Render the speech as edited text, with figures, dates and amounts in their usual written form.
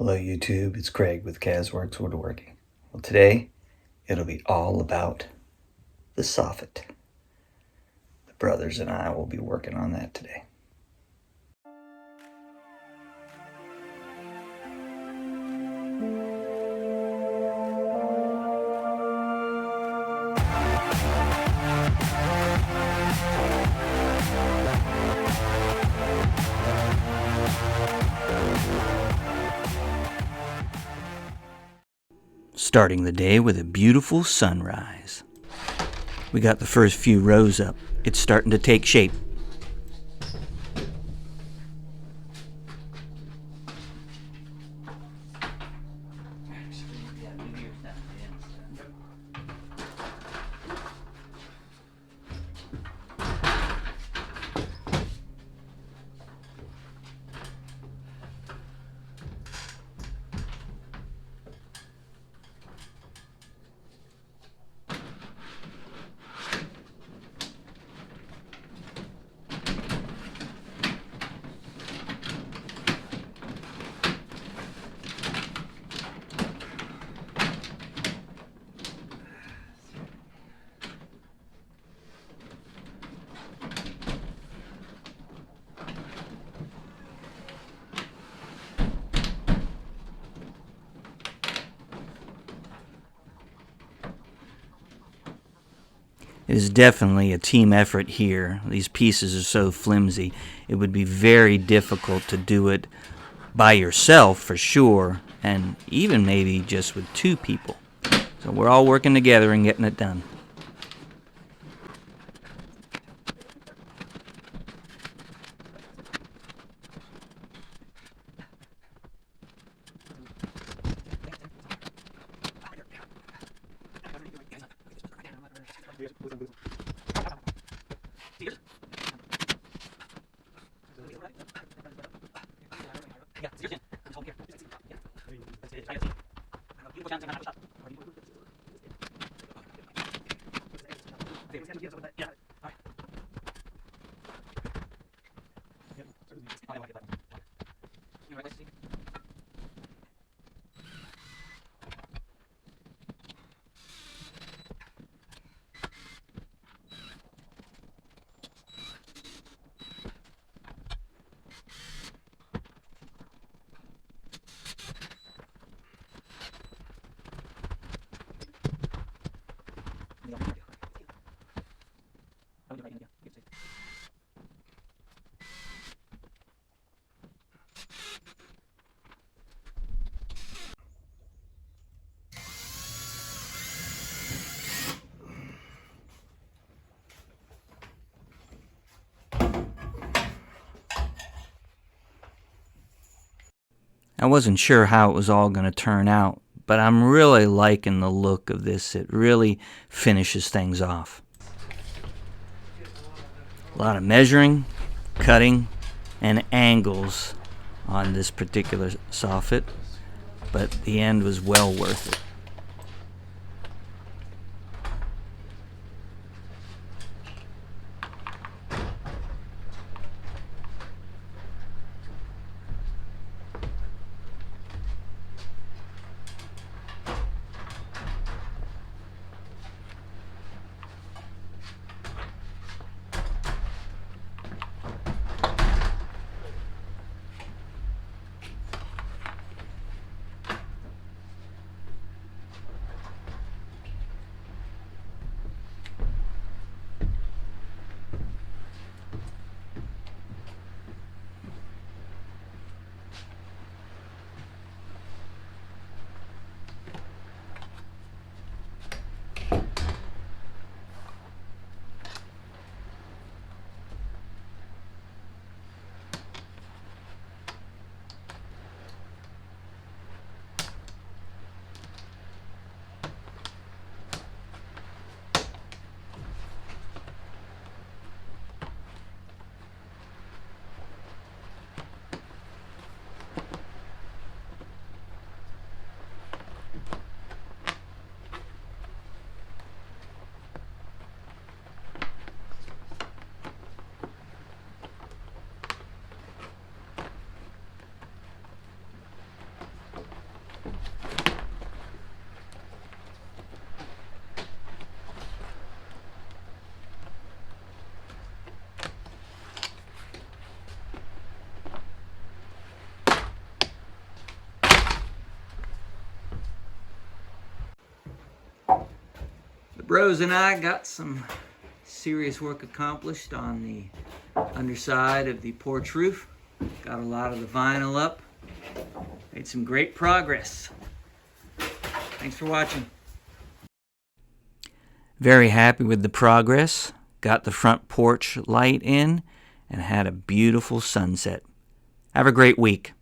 Hello YouTube, it's Craig with Kazworks Woodworking. Well, today it'll be all about the soffit. The brothers and I will be working on that today. Starting the day with a beautiful sunrise. We got the first few rows up. It's starting to take shape. It is definitely a team effort here. These pieces are so flimsy. It would be very difficult to do it by yourself for sure, and even maybe just with two people. So we're all working together and getting it done. I wasn't sure how it was all going to turn out, but I'm really liking the look of this. It really finishes things off. A lot of measuring, cutting, and angles on this particular soffit, but the end was well worth it. Rose and I got some serious work accomplished on the underside of the porch roof. Got a lot of the vinyl up. Made some great progress. Thanks for watching. Very happy with the progress. Got the front porch light in and had a beautiful sunset. Have a great week.